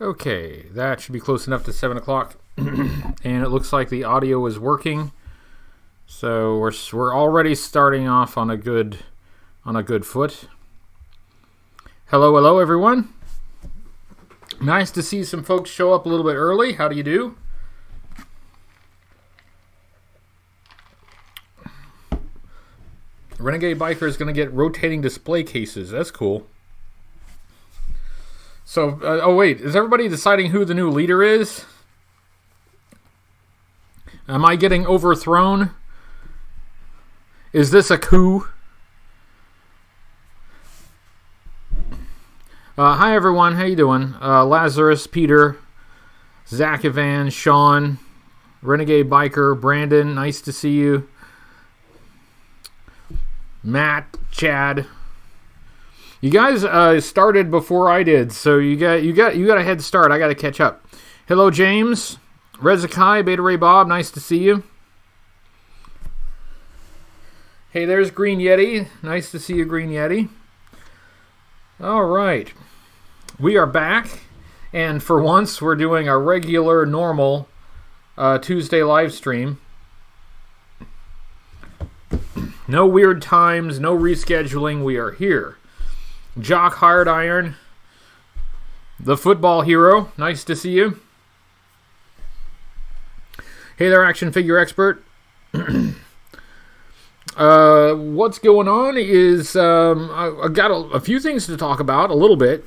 Okay, that should be close enough to 7 o'clock. And it looks like the audio is working. So we're already starting off on a good foot. Hello, everyone. Nice to see some folks show up a little bit early. How do you do? Renegade Biker is going to get rotating display cases. That's cool. So, oh wait, is everybody deciding who the new leader is? Am I getting overthrown? Is this a coup? Hi everyone, how you doing? Lazarus, Peter, Zach, Evan, Sean, Renegade Biker, Brandon, nice to see you. Matt, Chad. You guys started before I did, so you got a head start. I got to catch up. Hello, James, Rezakai, Beta Ray Bob, nice to see you. Hey, there's Green Yeti. Nice to see you, Green Yeti. All right, we are back, and for once, we're doing a regular, normal Tuesday live stream. No weird times, no rescheduling. We are here. Jock Hard Iron, the football hero. Nice to see you. Hey there, action figure expert. What's going on is I got a few things to talk about, a little bit,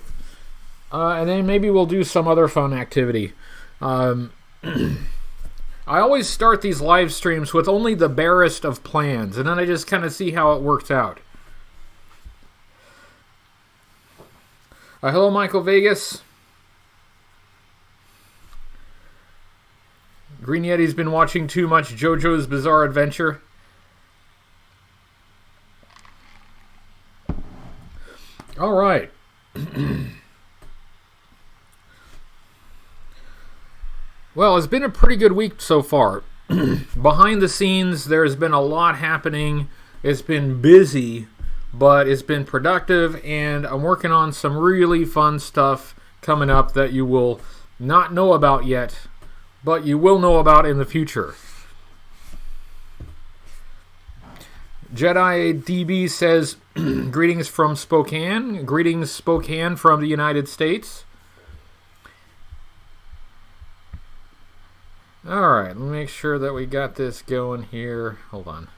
and then maybe we'll do some other fun activity. I always start these live streams with only the barest of plans, and then I just kind of see how it works out. Hello, Michael Vegas. Green Yeti's been watching too much JoJo's Bizarre Adventure. All right. Well, it's been a pretty good week so far. Behind the scenes, there's been a lot happening. It's been busy, but it's been productive, and I'm working on some really fun stuff coming up that you will not know about yet, but you will know about in the future. Jedi DB says, greetings from Spokane. Greetings, Spokane, from the United States. All right, let me make sure that we got this going here. Hold on.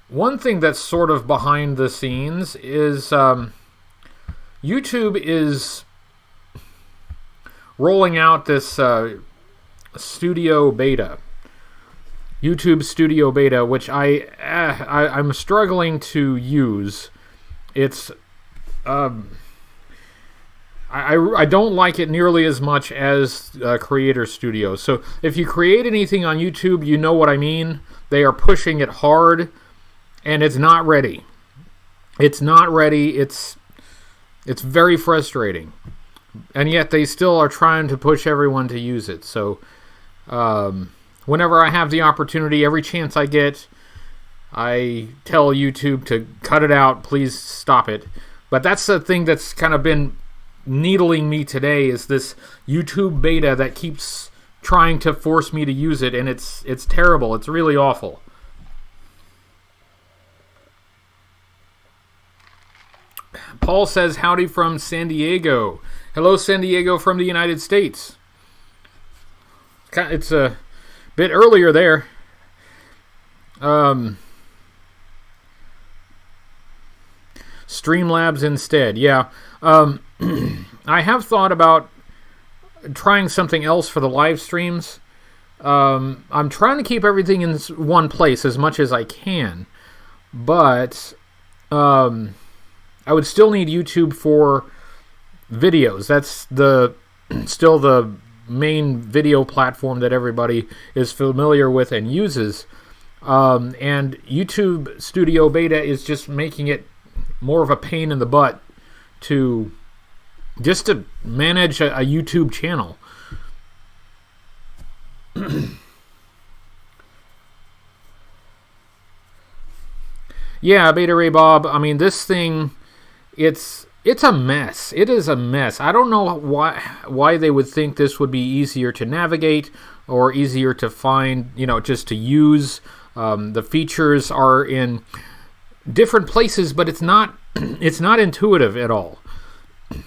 One thing that's sort of behind the scenes is YouTube is rolling out this studio beta. YouTube Studio Beta, which I'm struggling to use. It's I don't like it nearly as much as Creator Studio. So if you create anything on YouTube, you know what I mean. They are pushing it hard, and it's not ready. It's not ready. It's very frustrating, and yet they still are trying to push everyone to use it. So whenever I have the opportunity, every chance I get, I tell YouTube to cut it out. Please stop it. But that's the thing that's kind of been needling me today, is this YouTube beta that keeps trying to force me to use it, and it's terrible. It's really awful. Paul says, howdy from San Diego. Hello, San Diego from the United States. It's a bit earlier there. Streamlabs instead. Yeah. I have thought about trying something else for the live streams. I'm trying to keep everything in one place as much as I can, but I would still need YouTube for videos. That's still the main video platform that everybody is familiar with and uses. And YouTube Studio Beta is just making it more of a pain in the butt to manage a YouTube channel. Yeah, Beta Ray Bob. I mean, this thing, it's It's a mess. It is a mess. I don't know why they would think this would be easier to navigate or easier to find, just to use. The features are in different places, but it's not intuitive at all.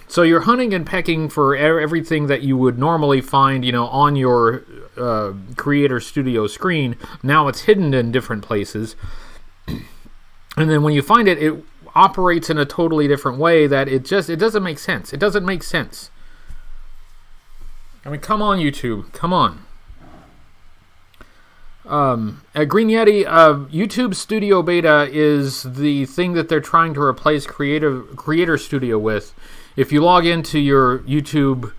So you're hunting and pecking for everything that you would normally find, on your Creator Studio screen. Now it's hidden in different places. And then when you find it, it operates in a totally different way that it doesn't make sense. It doesn't make sense. I mean, come on, YouTube. Come on. At Green Yeti, YouTube Studio Beta is the thing that they're trying to replace Creator Studio with. If you log into your YouTube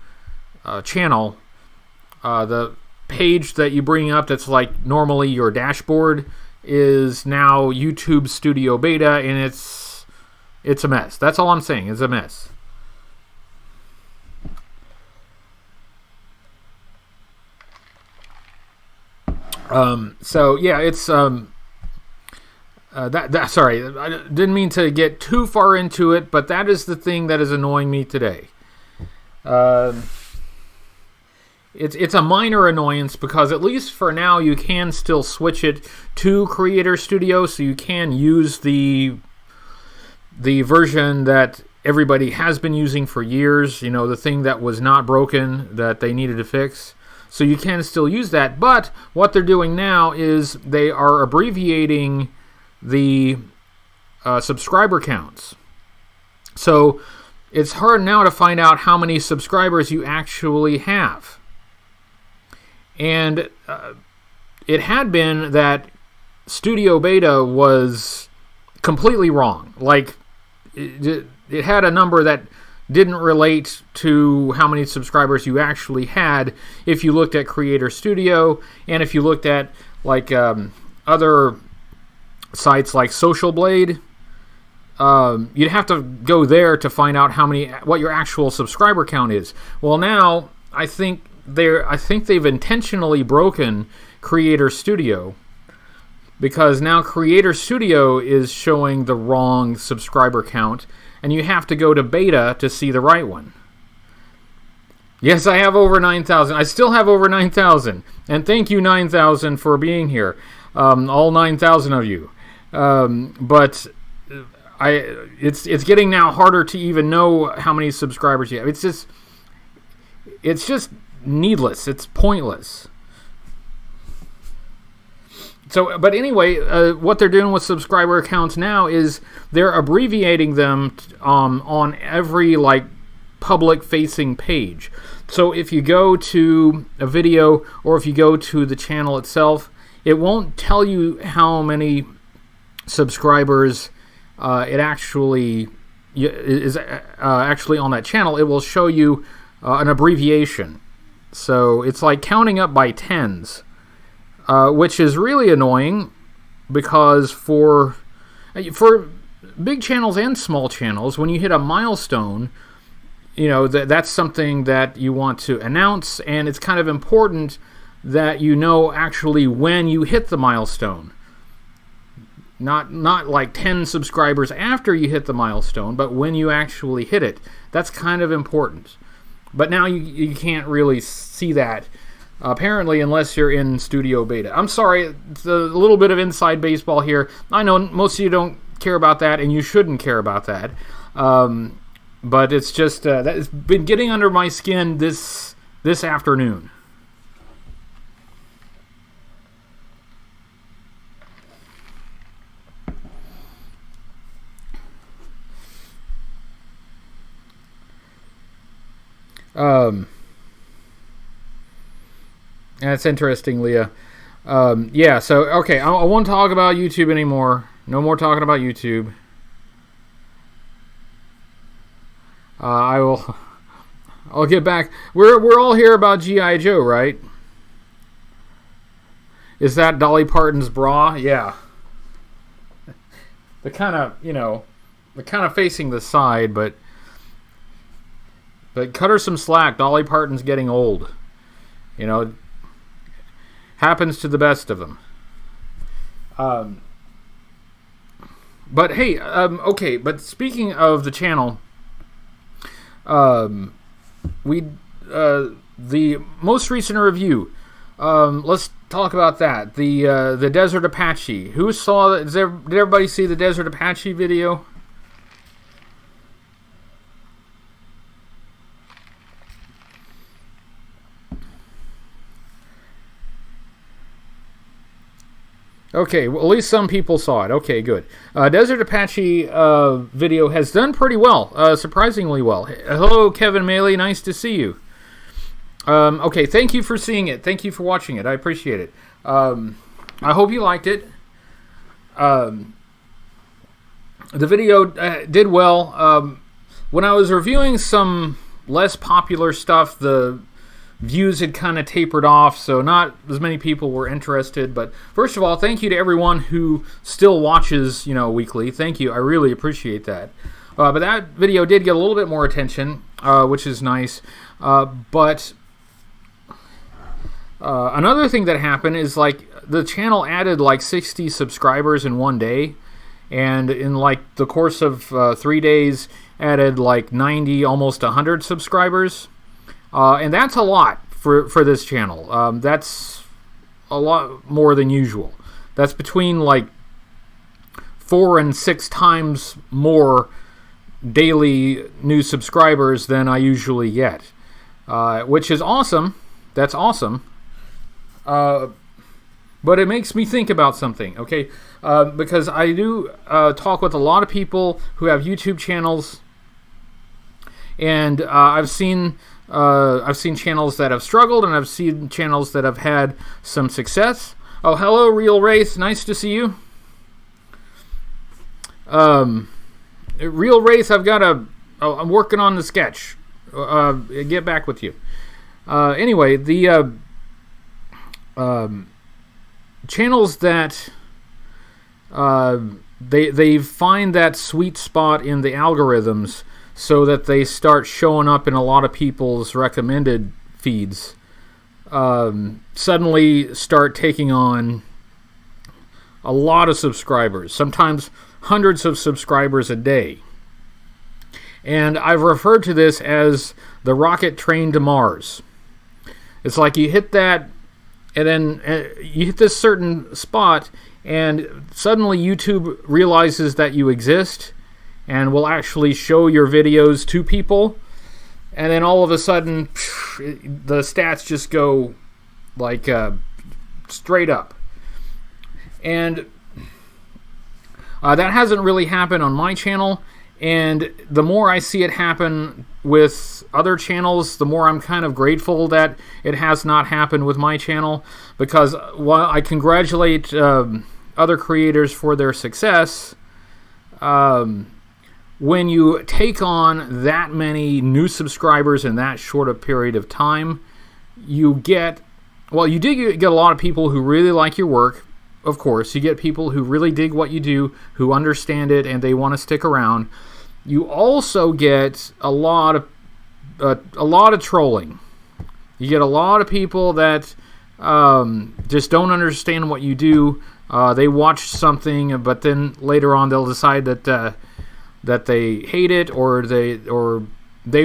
channel, the page that you bring up that's like normally your dashboard is now YouTube Studio Beta, and it's a mess. That's all I'm saying. It's a mess. So yeah, it's sorry, I didn't mean to get too far into it, but that is the thing that is annoying me today. It's a minor annoyance because at least for now you can still switch it to Creator Studio, so you can use the version that everybody has been using for years, the thing that was not broken that they needed to fix. So you can still use that, but what they're doing now is they are abbreviating the subscriber counts. So it's hard now to find out how many subscribers you actually have. And it had been that Studio Beta was completely wrong. Like, it had a number that didn't relate to how many subscribers you actually had if you looked at Creator Studio, and if you looked at like other sites like Social Blade, you'd have to go there to find out what your actual subscriber count is. Well, now I think they've intentionally broken Creator Studio, because now Creator Studio is showing the wrong subscriber count, and you have to go to beta to see the right one. Yes, I have over 9,000. I still have over 9,000. And thank you, 9,000, for being here. All 9,000 of you. But it's getting now harder to even know how many subscribers you have. It's just needless. It's pointless. So, but anyway, what they're doing with subscriber accounts now is they're abbreviating them on every public-facing page. So if you go to a video or if you go to the channel itself, it won't tell you how many subscribers it actually is actually on that channel. It will show you an abbreviation. So it's like counting up by tens. Which is really annoying, because for big channels and small channels, when you hit a milestone, that's something that you want to announce, and it's kind of important that you know actually when you hit the milestone. Not like 10 subscribers after you hit the milestone, but when you actually hit it. That's kind of important. But now you can't really see that, apparently, unless you're in Studio Beta. I'm sorry, it's a little bit of inside baseball here. I know most of you don't care about that, and you shouldn't care about that. But it's just that it's been getting under my skin this afternoon. That's interesting, Leah. Yeah, so, okay, I won't talk about YouTube anymore. No more talking about YouTube. I'll get back. We're all here about G.I. Joe, right? Is that Dolly Parton's bra? Yeah. They're kind of facing the side, but cut her some slack. Dolly Parton's getting old. Happens to the best of them. But hey, okay, but speaking of the channel, The most recent review. Let's talk about that. The Desert Apache. Who saw that? Did everybody see the Desert Apache video? Okay, well, at least some people saw it. Okay, good. Desert Apache video has done pretty well, surprisingly well. Hello, Kevin Maley. Nice to see you. Okay, thank you for seeing it. Thank you for watching it. I appreciate it. I hope you liked it. The video did well. When I was reviewing some less popular stuff, the views had kind of tapered off, so not as many people were interested. But first of all, thank you to everyone who still watches, weekly. Thank you. I really appreciate that. But that video did get a little bit more attention, which is nice. But another thing that happened is the channel added 60 subscribers in one day, and in the course of 3 days added 90, almost 100 subscribers. And that's a lot for this channel. That's a lot more than usual. That's between 4 and 6 times more daily new subscribers than I usually get, which is awesome. That's awesome. But it makes me think about something, okay? Because I do talk with a lot of people who have YouTube channels, and I've seen channels that have struggled, and I've seen channels that have had some success. Oh, hello, Real Wraith. Nice to see you. Real Wraith, I'm working on the sketch. Get back with you. Anyway, the channels that they find that sweet spot in the algorithms, so that they start showing up in a lot of people's recommended feeds, suddenly start taking on a lot of subscribers, sometimes hundreds of subscribers a day. And I've referred to this as the rocket train to Mars. It's like you hit that, and then you hit this certain spot, and suddenly YouTube realizes that you exist and will actually show your videos to people, and then all of a sudden the stats just go straight up. And that hasn't really happened on my channel, and the more I see it happen with other channels, the more I'm kind of grateful that it has not happened with my channel, because while I congratulate other creators for their success, when you take on that many new subscribers in that short a period of time, you do get a lot of people who really like your work. Of course, you get people who really dig what you do, who understand it, and they want to stick around. You also get a lot of trolling. You get a lot of people that just don't understand what you do. They watch something, but then later on they'll decide that they hate it, or they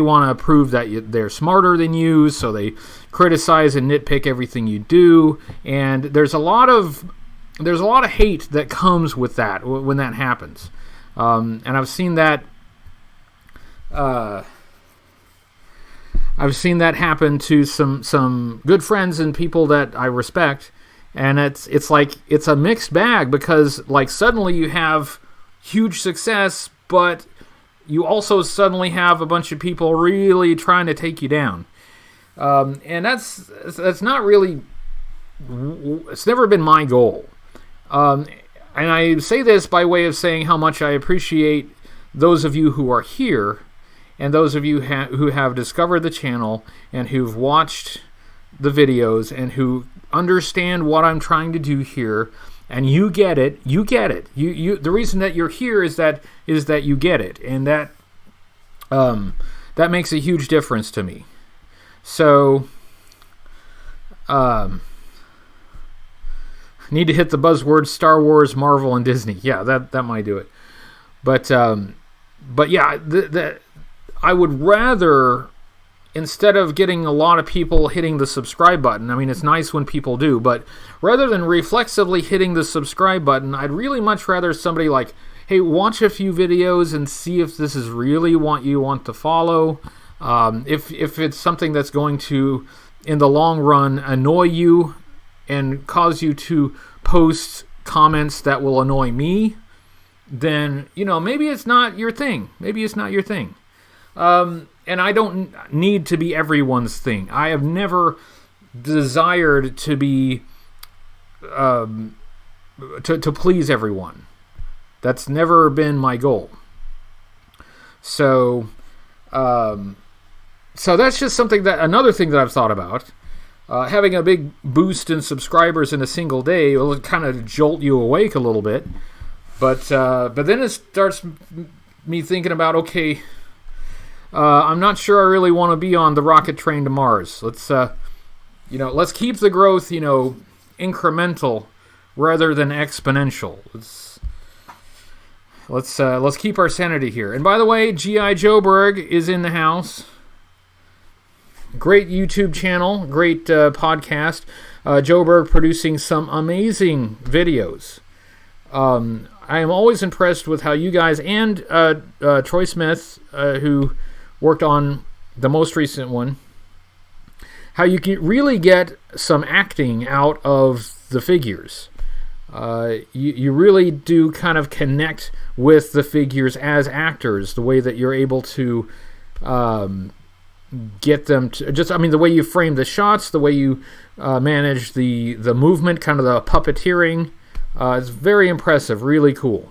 want to prove that they're smarter than you, so they criticize and nitpick everything you do. And there's a lot of hate that comes with that when that happens. And I've seen that. I've seen that happen to some good friends and people that I respect, and it's a mixed bag, because suddenly you have huge success, but you also suddenly have a bunch of people really trying to take you down, and that's not really. It's never been my goal, and I say this by way of saying how much I appreciate those of you who are here, and those of you who have discovered the channel and who've watched the videos and who understand what I'm trying to do here. And you get it. You get it. The reason that you're here is that you get it, and that makes a huge difference to me. So, need to hit the buzzwords: Star Wars, Marvel, and Disney. Yeah, that might do it. But yeah, I would rather, instead of getting a lot of people hitting the subscribe button, I mean, it's nice when people do, but rather than reflexively hitting the subscribe button, I'd really much rather somebody like, hey, watch a few videos and see if this is really what you want to follow. If it's something that's going to, in the long run, annoy you and cause you to post comments that will annoy me, then, maybe it's not your thing. Maybe it's not your thing. And I don't need to be everyone's thing. I have never desired to be, to please everyone. That's never been my goal. So that's just another thing that I've thought about. Having a big boost in subscribers in a single day will kind of jolt you awake a little bit. But then it starts me thinking about, okay, I'm not sure I really want to be on the rocket train to Mars. Let's keep the growth, incremental rather than exponential. Let's keep our sanity here. And by the way, G.I. Joeberg is in the house. Great YouTube channel, great podcast. Joeberg producing some amazing videos. I am always impressed with how you guys and Troy Smith, who worked on the most recent one, how you can really get some acting out of the figures. You really do kind of connect with the figures as actors, the way that you're able to get them to the way you frame the shots, the way you manage the movement, kind of the puppeteering. It's very impressive, really cool.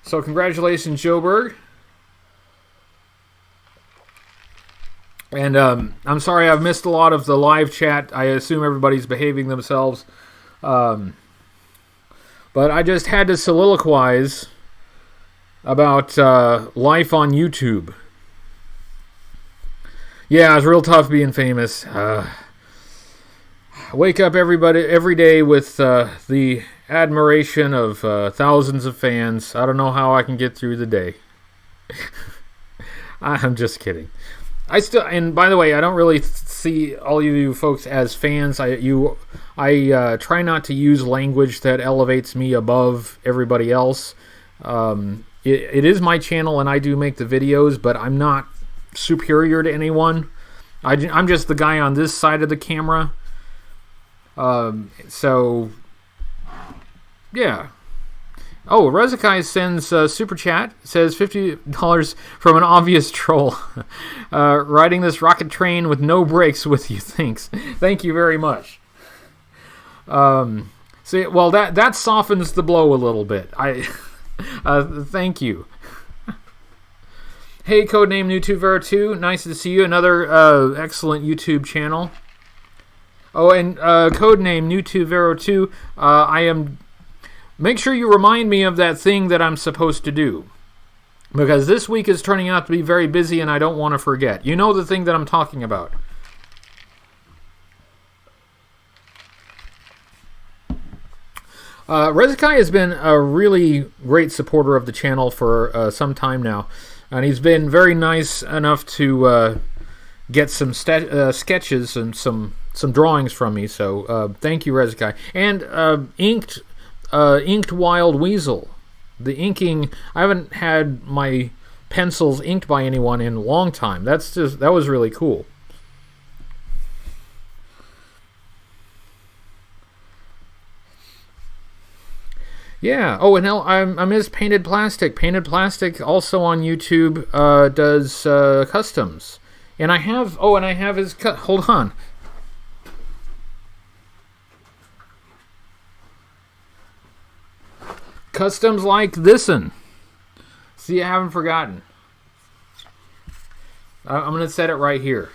So congratulations, Joeberg. And I'm sorry I've missed a lot of the live chat. I assume everybody's behaving themselves. But I just had to soliloquize about life on YouTube. Yeah, it's real tough being famous. Wake up every day with the admiration of thousands of fans. I don't know how I can get through the day. I'm just kidding. And by the way, I don't really see all of you folks as fans. I try not to use language that elevates me above everybody else. It is my channel and I do make the videos, but I'm not superior to anyone. I'm just the guy on this side of the camera. So, yeah. Oh, Rezakai sends super chat. Says $50 from an obvious troll. Riding this rocket train with no brakes with you. Thanks. Thank you very much. See, well, that softens the blow a little bit. Thank you. Hey, codename Newtuvero2. Nice to see you. Another excellent YouTube channel. Oh, and codename Newtuvero2. Make sure you remind me of that thing that I'm supposed to do, because this week is turning out to be very busy and I don't want to forget. You know the thing that I'm talking about. Rezakai has been a really great supporter of the channel for some time now, and he's been very nice enough to get some sketches and some drawings from me. So thank you, Rezakai. And Inked Wild Weasel. The inking, I haven't had my pencils inked by anyone in a long time. That was really cool. Yeah. Oh, and I miss Painted Plastic. Painted Plastic also on YouTube does customs. And I have his hold on. Customs like this'n. See, I haven't forgotten. I'm going to set it right here.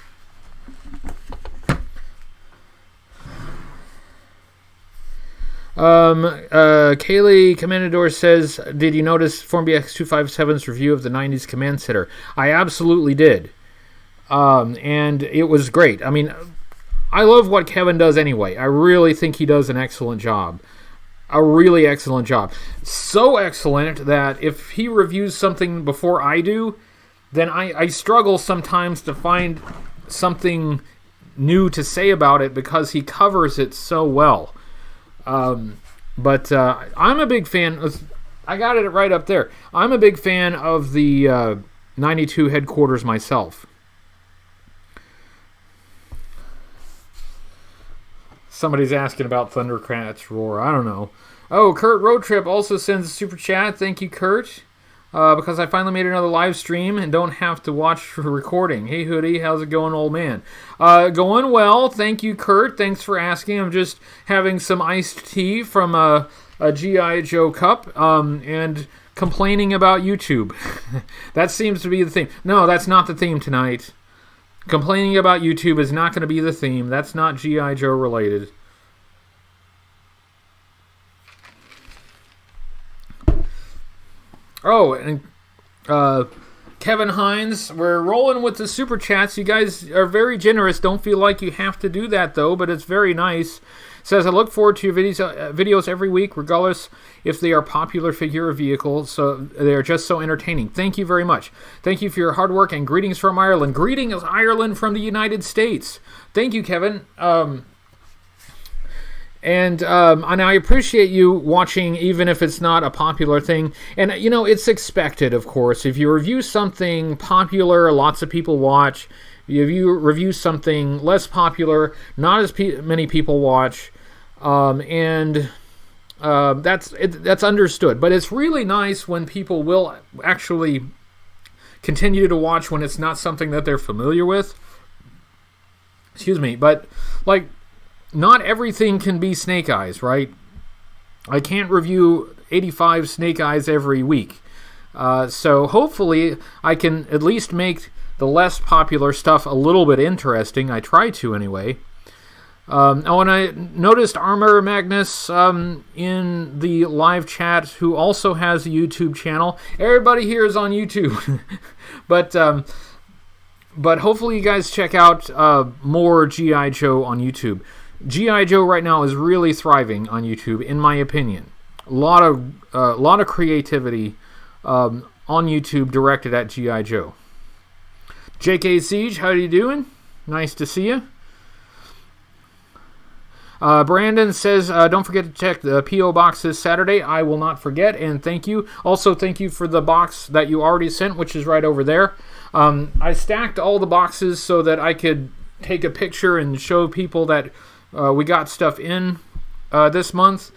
Kaylee Commandador says, did you notice FormBX257's review of the 90s Command Center? I absolutely did. And it was great. I mean, I love what Kevin does anyway. I really think he does an excellent job. a really excellent job. So excellent that if he reviews something before I do, then I struggle sometimes to find something new to say about it because he covers it so well. But I'm a big fan. I got it right up there. I'm a big fan of the 92 headquarters myself. Somebody's asking about Thundercats Roar. I don't know. Oh, Kurt Road Trip also sends a super chat. Thank you, Kurt. Because I finally made another live stream and don't have to watch for recording. Hey, Hoodie, how's it going, old man? Going well. Thank you, Kurt. Thanks for asking. I'm just having some iced tea from a G.I. Joe cup and complaining about YouTube. That seems to be the theme. No, that's not the theme tonight. Complaining about YouTube is not going to be the theme. That's not G.I. Joe related. Oh, and Kevin Hines, we're rolling with the super chats. You guys are very generous. Don't feel like you have to do that, though, but it's very nice. Says, I look forward to your videos every week, regardless if they are popular figure or vehicles, so they are just so entertaining. Thank you very much. Thank you for your hard work, and greetings from Ireland. Greetings, Ireland, from the United States. Thank you, Kevin. And I appreciate you watching, even if it's not a popular thing. And, you know, it's expected, of course. If you review something popular, lots of people watch. If you review something less popular, not as many people watch. That's understood. But it's really nice when people will actually continue to watch when it's not something that they're familiar with. Excuse me. But, like, not everything can be Snake Eyes, right? I can't review 85 Snake Eyes every week. So hopefully I can at least make the less popular stuff a little bit interesting. I try to anyway. And I noticed Armor Magnus in the live chat, who also has a YouTube channel. Everybody here is on YouTube. But hopefully you guys check out more G.I. Joe on YouTube. G.I. Joe right now is really thriving on YouTube, in my opinion. A lot of creativity on YouTube directed at G.I. Joe. J.K. Siege, how are you doing? Nice to see you. Brandon says, don't forget to check the P.O. box this Saturday. I will not forget, and thank you. Also, thank you for the box that you already sent, which is right over there. I stacked all the boxes so that I could take a picture and show people that we got stuff in this month.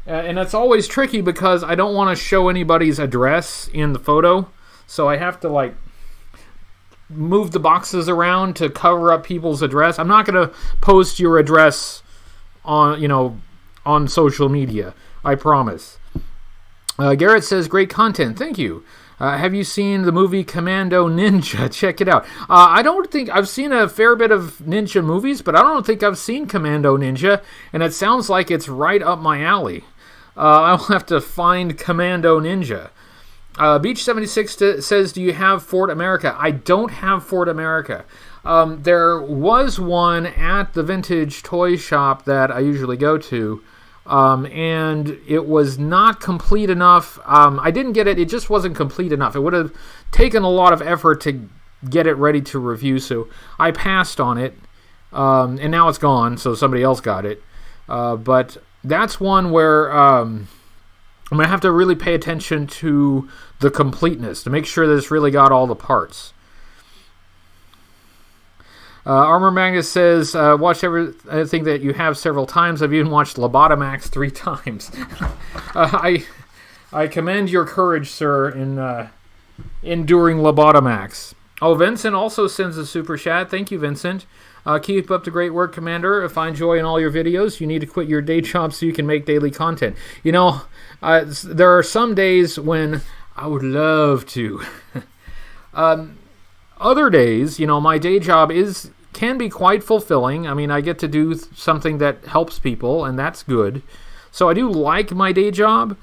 And it's always tricky because I don't want to show anybody's address in the photo. So I have to, like, move the boxes around to cover up people's address. I'm not going to post your address on social media. I promise. Garrett says, great content. Thank you. Have you seen the movie Commando Ninja? Check it out. I don't think I've seen a fair bit of ninja movies, but I don't think I've seen Commando Ninja, and it sounds like it's right up my alley. I'll have to find Commando Ninja. Beach 76 says, do you have Fort America? I don't have Fort America. There was one at the vintage toy shop that I usually go to, and it was not complete enough. I didn't get it. It just wasn't complete enough. It would have taken a lot of effort to get it ready to review, so I passed on it, and now it's gone, so somebody else got it. But that's one where I'm going to have to really pay attention to the completeness to make sure that it's really got all the parts. Armor Magnus says, watch everything that you have several times. I've even watched Lobotomax 3 times. I commend your courage, sir, in enduring Lobotomax. Oh, Vincent also sends a super chat. Thank you, Vincent. Keep up the great work, Commander. If I enjoy in all your videos, you need to quit your day job so you can make daily content. You know, there are some days when I would love to. Other days, you know, my day job can be quite fulfilling. I mean, I get to do something that helps people, and that's good. So I do like my day job,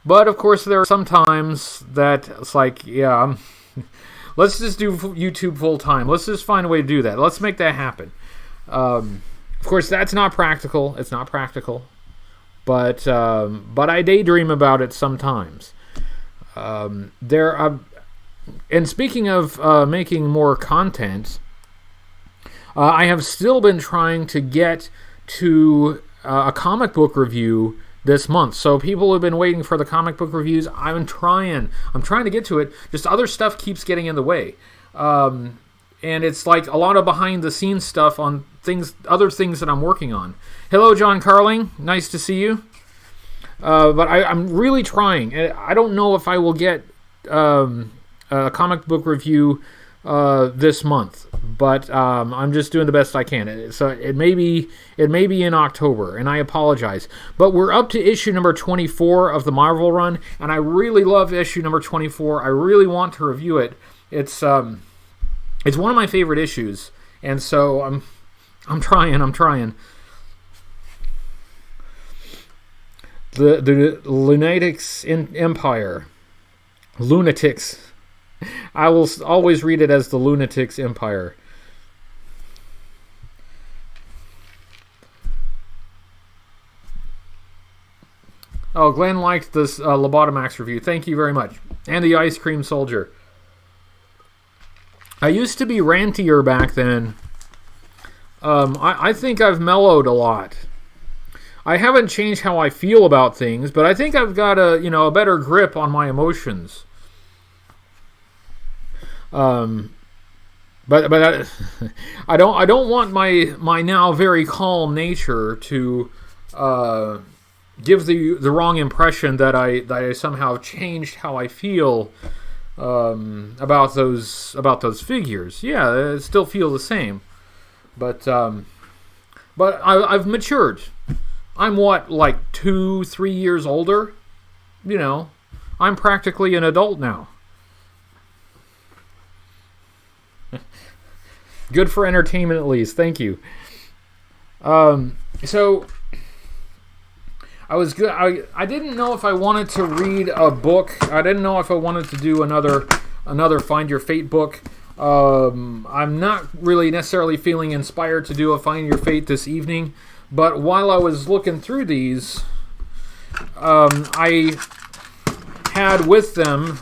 but of course there are some times that it's like, yeah, let's just do YouTube full time. Let's just find a way to do that. Let's make that happen. Of course, that's not practical. It's not practical. but I daydream about it sometimes. And speaking of making more content, I have still been trying to get to a comic book review this month. So people have been waiting for the comic book reviews. I'm trying to get to it. Just other stuff keeps getting in the way. And it's like a lot of behind the scenes stuff on other things that I'm working on. Hello, John Carling. Nice to see you. But I'm really trying. I don't know if I will get a comic book review this month, but I'm just doing the best I can. So it may be in October, and I apologize. But we're up to issue number 24 of the Marvel run, and I really love issue number 24. I really want to review it. It's one of my favorite issues, and so I'm trying. The Lunatics Empire. Lunatics. I will always read it as the Lunatics Empire. Oh, Glenn liked this Lobotomax review. Thank you very much. And the Ice Cream Soldier. I used to be rantier back then. I think I've mellowed a lot. I haven't changed how I feel about things, but I think I've got a better grip on my emotions. But I don't want my now very calm nature to give the wrong impression that I somehow changed how I feel about those figures. Yeah, I still feel the same, but I've matured. I'm like 2-3 years older. I'm practically an adult now. Good for entertainment, at least. Thank you. So I was good. I didn't know if I wanted to read a book. I didn't know if I wanted to do another Find Your Fate book. I'm not really necessarily feeling inspired to do a Find Your Fate this evening. But while I was looking through these, I had with them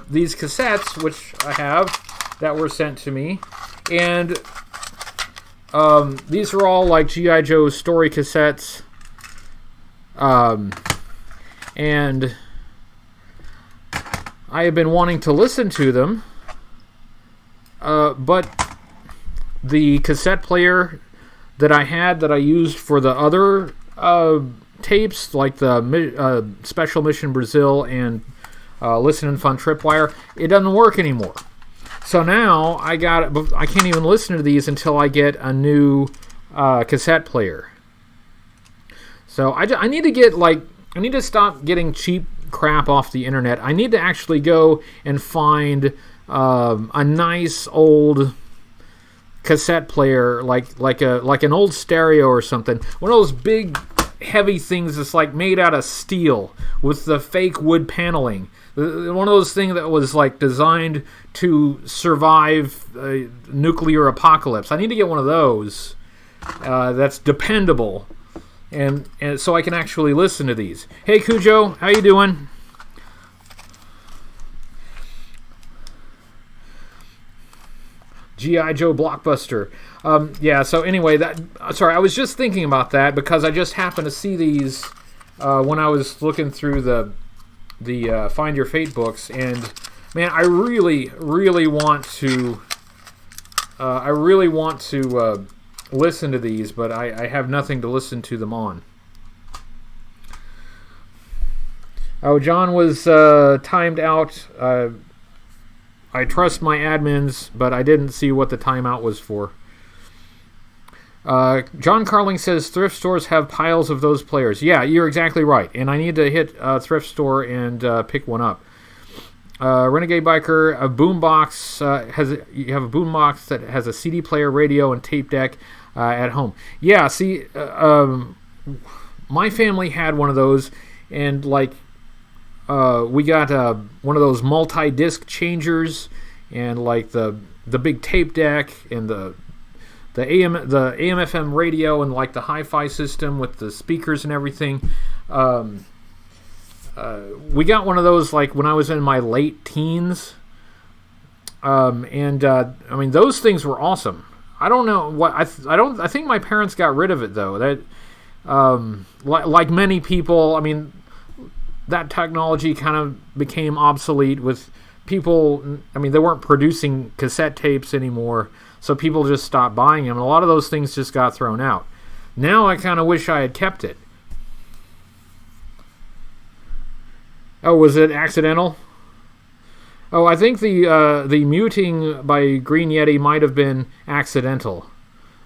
these cassettes, which I have, that were sent to me. And these are all like G.I. Joe story cassettes. And I have been wanting to listen to them. But the cassette player that I used for the other tapes, like the Special Mission Brazil and Listen and Fun Tripwire, it doesn't work anymore. So now I can't even listen to these until I get a new cassette player. So I need to stop getting cheap crap off the internet. I need to actually go and find a nice old cassette player, like an old stereo or something. One of those big, heavy things that's like made out of steel with the fake wood paneling. One of those things that was like designed to survive a nuclear apocalypse. I need to get one of those that's dependable, and so I can actually listen to these. Hey Cujo, how you doing? G.I. Joe Blockbuster. Yeah, so anyway, I was just thinking about that because I just happened to see these when I was looking through the Find Your Fate books, and man, I really want to listen to these, but I have nothing to listen to them on. Oh, John was timed out. I trust my admins, but I didn't see what the timeout was for. John Carling says thrift stores have piles of those players. Yeah, you're exactly right, and I need to hit a thrift store and pick one up. Renegade Biker, a boombox you have a boombox that has a CD player, radio, and tape deck at home. Yeah, see, my family had one of those, and we got one of those multi-disc changers, and like the big tape deck and the the AM/FM radio and like the hi-fi system with the speakers and everything. We got one of those like when I was in my late teens, I mean those things were awesome. I don't know what I think my parents got rid of it though. That like many people, I mean that technology kind of became obsolete with people. I mean they weren't producing cassette tapes anymore, so people just stopped buying them, and a lot of those things just got thrown out. Now I kind of wish I had kept it. Oh, was it accidental? Oh, I think the muting by Green Yeti might have been accidental.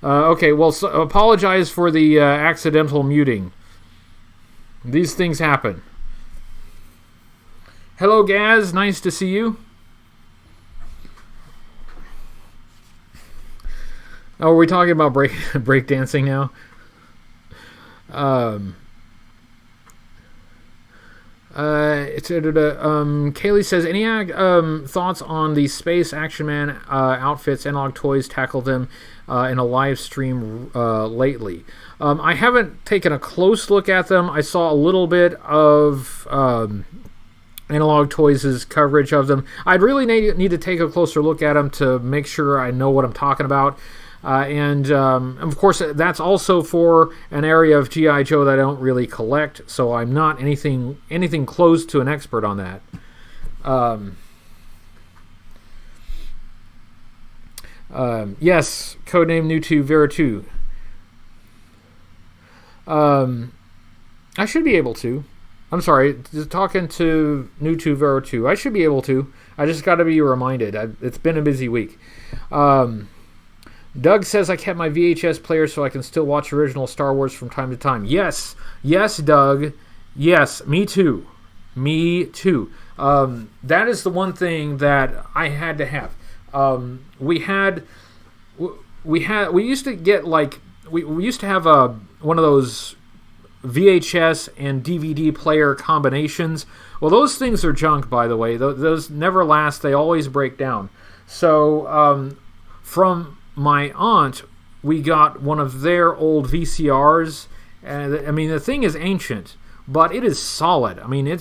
Okay, well, apologize for the accidental muting. These things happen. Hello, Gaz. Nice to see you. Oh, are we talking about break dancing now? Kaylee says, any thoughts on the Space Action Man outfits? Analog Toys tackled them in a live stream lately. I haven't taken a close look at them. I saw a little bit of Analog Toys' coverage of them. I'd really need to take a closer look at them to make sure I know what I'm talking about. And of course, that's also for an area of G.I. Joe that I don't really collect, so I'm not anything close to an expert on that. Yes, codename New2 Vera 2. I should be able to. I'm sorry, just talking to New2 Vera 2. I should be able to. I just got to be reminded. It's been a busy week. Doug says, I kept my VHS player so I can still watch original Star Wars from time to time. Yes, Doug. Yes, me too. That is the one thing that I had to have. We used to get like, we used to have one of those VHS and DVD player combinations. Well, those things are junk, by the way. Those never last. They always break down. So, from my aunt, we got one of their old VCRs, and I mean the thing is ancient, but it is solid. I mean it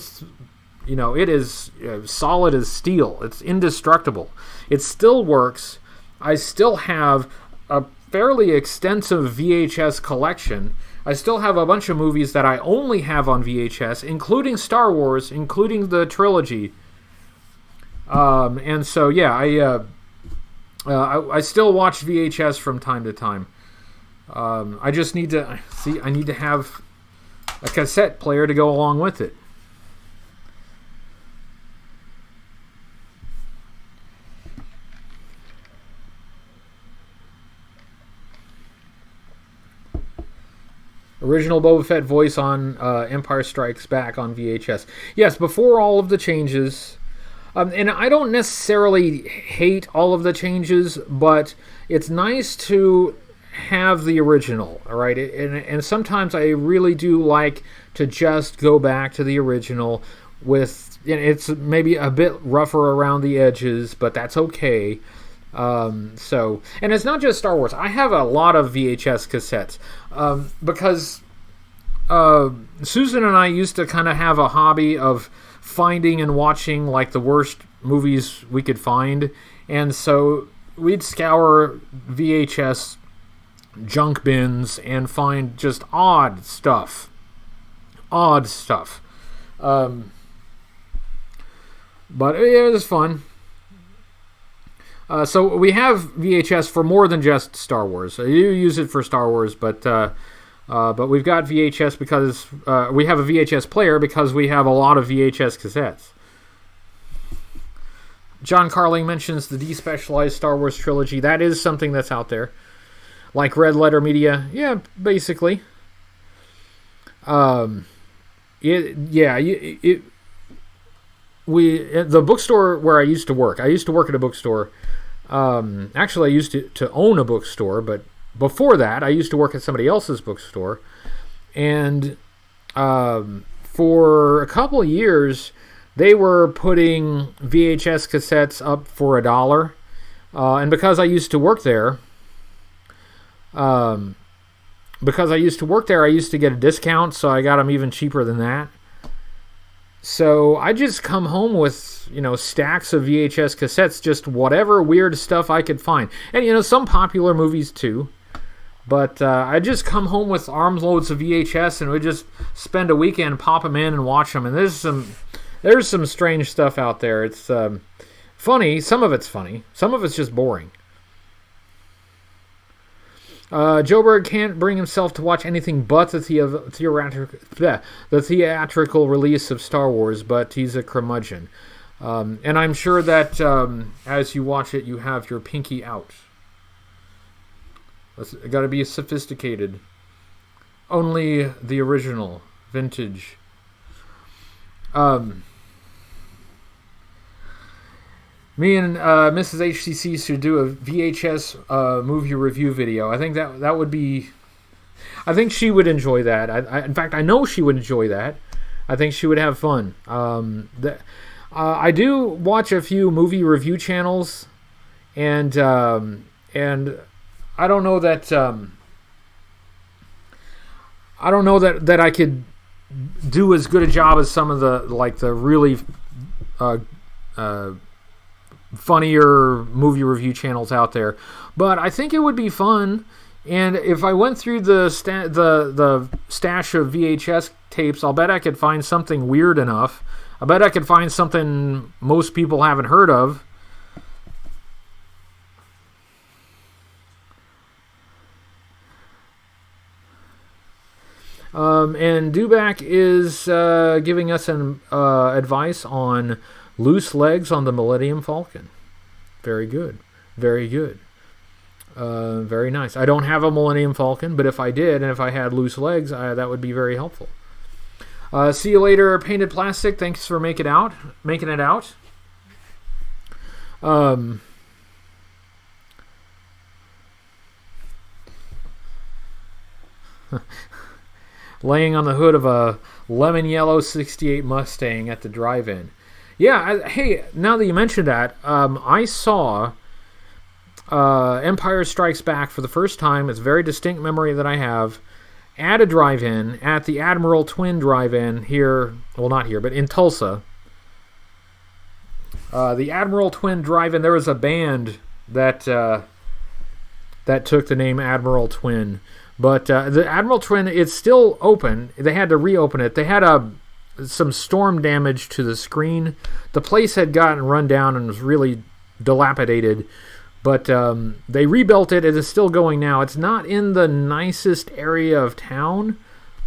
is solid as steel. It's indestructible. It still works. I still have a fairly extensive VHS collection. I still have a bunch of movies that I only have on VHS, including Star Wars, including the trilogy. And so yeah, I still watch VHS from time to time. I just need to I need to have a cassette player to go along with it. Original Boba Fett voice on Empire Strikes Back on VHS. Yes, before all of the changes. And I don't necessarily hate all of the changes, but it's nice to have the original, all right? And sometimes I really do like to just go back to the original with, it's maybe a bit rougher around the edges, but that's okay. And it's not just Star Wars. I have a lot of VHS cassettes because Susan and I used to kind of have a hobby of finding and watching like the worst movies we could find, and so we'd scour VHS junk bins and find just odd stuff. But it was fun. So we have VHS for more than just Star Wars. You use it for Star Wars, but we've got VHS because we have a VHS player because we have a lot of VHS cassettes. John Carling mentions the despecialized Star Wars trilogy. That is something that's out there. Like Red Letter Media. Yeah, basically. The bookstore where I used to work at a bookstore. Actually, I used to own a bookstore, but before that, I used to work at somebody else's bookstore. And for a couple of years, they were putting VHS cassettes up for $1. And because I used to work there, Because I used to work there, I used to get a discount, so I got them even cheaper than that. So I just come home with, stacks of VHS cassettes, just whatever weird stuff I could find. And, some popular movies too. But I just come home with arms loads of VHS and we just spend a weekend, pop them in and watch them. And there's some strange stuff out there. It's funny. Some of it's funny. Some of it's just boring. Joburg can't bring himself to watch anything but the theatrical release of Star Wars, but he's a curmudgeon. And I'm sure that as you watch it, you have your pinky out. It's got to be sophisticated. Only the original, vintage. Me and Mrs. HCC should do a VHS movie review video. I think that would be... I think she would enjoy that. In fact, I know she would enjoy that. I think she would have fun. I do watch a few movie review channels, and I don't know that I could do as good a job as some of the really funnier movie review channels out there, but I think it would be fun. And if I went through the stash of VHS tapes, I'll bet I could find something weird enough. I bet I could find something most people haven't heard of. And Dubac is giving us an advice on loose legs on the Millennium Falcon. Very good. Very good. Very nice. I don't have a Millennium Falcon, but if I did, and if I had loose legs, that would be very helpful. See you later, Painted Plastic. Thanks for making it out. Laying on the hood of a lemon yellow 68 Mustang at the drive-in. Yeah, hey, now that you mentioned that, I saw Empire Strikes Back for the first time. It's a very distinct memory that I have at a drive-in, at the Admiral Twin drive-in here, well, not here, but in Tulsa. The Admiral Twin drive-in, there was a band that took the name Admiral Twin. But the Admiral Twin, it's still open. They had to reopen it. They had some storm damage to the screen. The place had gotten run down and was really dilapidated. But they rebuilt it. It is still going now. It's not in the nicest area of town,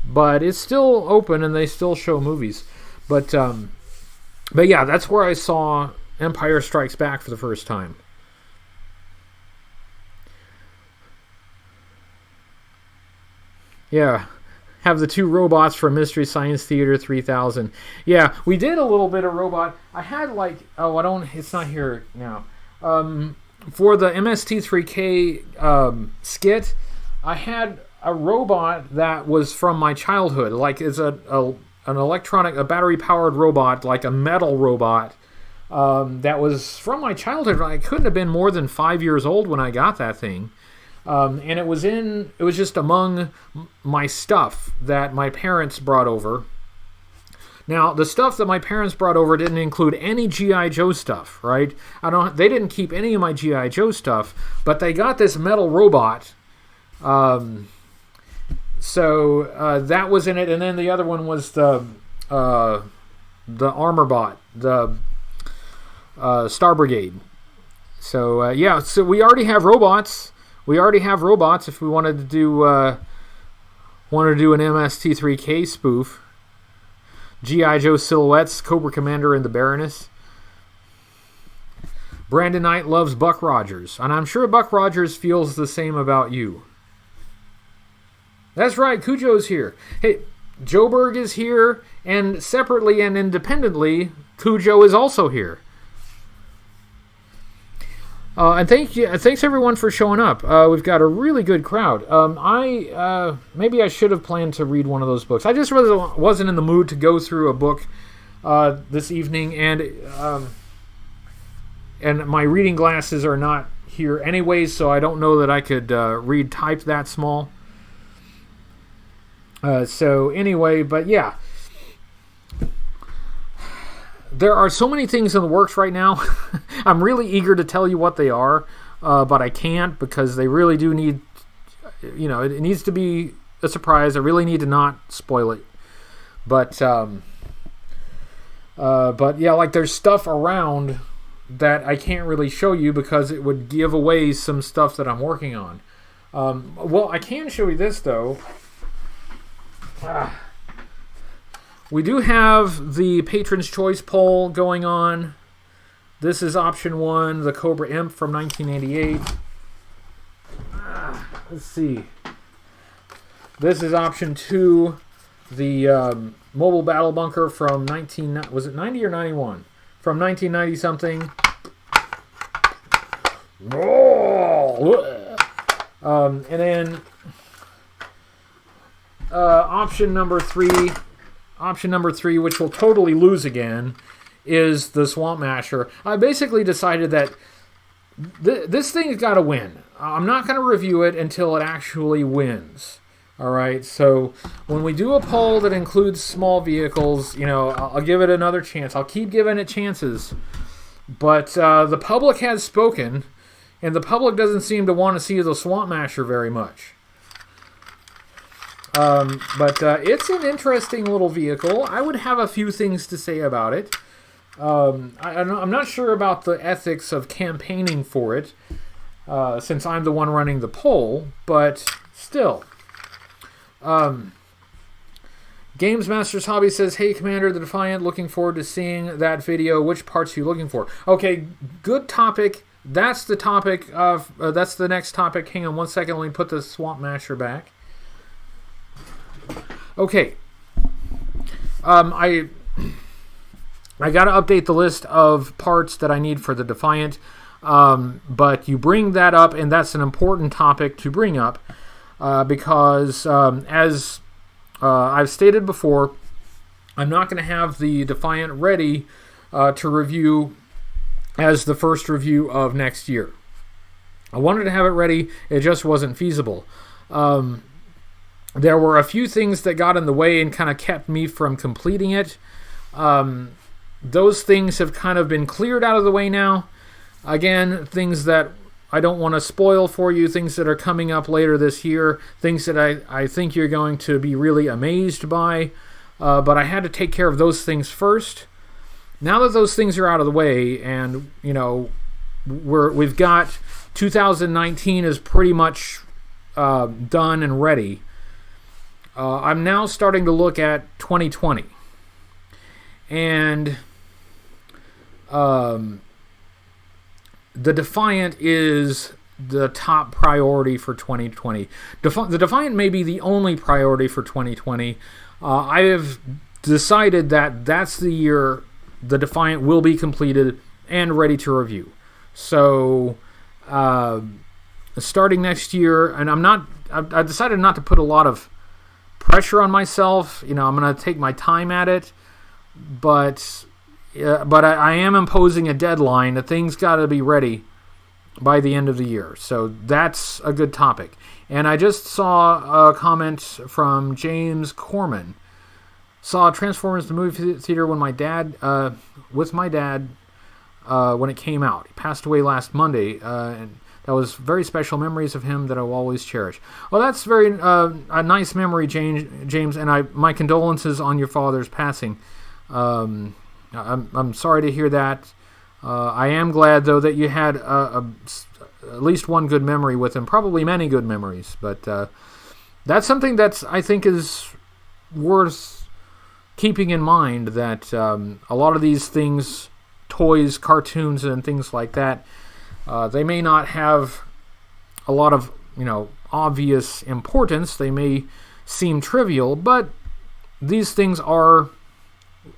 but it's still open and they still show movies. But yeah, that's where I saw Empire Strikes Back for the first time. Yeah, have the two robots from Mystery Science Theater 3000. Yeah, we did a little bit of robot. I had it's not here now. For the MST3K skit, I had a robot that was from my childhood. Like, it's an battery-powered robot, like a metal robot, that was from my childhood. I couldn't have been more than 5 years old when I got that thing. And it was just among my stuff that my parents brought over. Now, the stuff that my parents brought over didn't include any G.I. Joe stuff, right? They didn't keep any of my G.I. Joe stuff, but they got this metal robot. So that was in it, and then the other one was the Armor Bot, the Star Brigade. So yeah, so we already have robots. If we wanted to do an MST3K spoof. G.I. Joe silhouettes, Cobra Commander and the Baroness. Brandon Knight loves Buck Rogers, and I'm sure Buck Rogers feels the same about you. That's right, Cujo's here. Hey, Joburg is here, and separately and independently, Cujo is also here. And thanks everyone for showing up. We've got a really good crowd. Maybe I should have planned to read one of those books. I just wasn't in the mood to go through a book this evening, and my reading glasses are not here anyways, so I don't know that I could read type that small. So anyway, but yeah. There are so many things in the works right now. I'm really eager to tell you what they are, but I can't because they really do need, it needs to be a surprise. I really need to not spoil it. But yeah, like there's stuff around that I can't really show you because it would give away some stuff that I'm working on. Well, I can show you this though. We do have the Patron's Choice poll going on. This is option 1, the Cobra Imp from 1988. Let's see. This is option 2, the Mobile Battle Bunker from was it 90 or 91? From 1990 something. And then option number 3. Option number 3, which will totally lose again, is the Swamp Masher. I basically decided that this thing's got to win. I'm not going to review it until it actually wins. All right, so when we do a poll that includes small vehicles, I'll give it another chance. I'll keep giving it chances. But the public has spoken, and the public doesn't seem to want to see the Swamp Masher very much. But it's an interesting little vehicle. I would have a few things to say about it. I'm not sure about the ethics of campaigning for it, since I'm the one running the poll, but still. Games Master's Hobby says, "Hey Commander, the Defiant, looking forward to seeing that video. Which parts are you looking for?" Okay, good topic. That's the topic of, that's the next topic. Hang on one second, let me put the Swamp Masher back. Okay, I got to update the list of parts that I need for the Defiant, but you bring that up, and that's an important topic to bring up, because as I've stated before, I'm not going to have the Defiant ready to review as the first review of next year. I wanted to have it ready, it just wasn't feasible. There were a few things that got in the way and kind of kept me from completing it. Those things have kind of been cleared out of the way now. Again, things that I don't want to spoil for you, things that are coming up later this year, things that I think you're going to be really amazed by. But I had to take care of those things first. Now that those things are out of the way, and we've got 2019 is pretty much done and ready. I'm now starting to look at 2020. And the Defiant is the top priority for 2020. The Defiant may be the only priority for 2020. I have decided that that's the year the Defiant will be completed and ready to review. So, starting next year, and I decided not to put a lot of pressure on myself. I'm going to take my time at it, but I am imposing a deadline that things got to be ready by the end of the year. So that's a good topic. And I just saw a comment from James Corman. Saw Transformers the movie theater with my dad when it came out. He passed away last Monday, and that was very special memories of him that I will always cherish. Well, that's very a nice memory, James, and my condolences on your father's passing. I'm sorry to hear that. I am glad, though, that you had at least one good memory with him, probably many good memories. But that's something that I think is worth keeping in mind, that a lot of these things, toys, cartoons, and things like that, they may not have a lot of, obvious importance. They may seem trivial, but these things are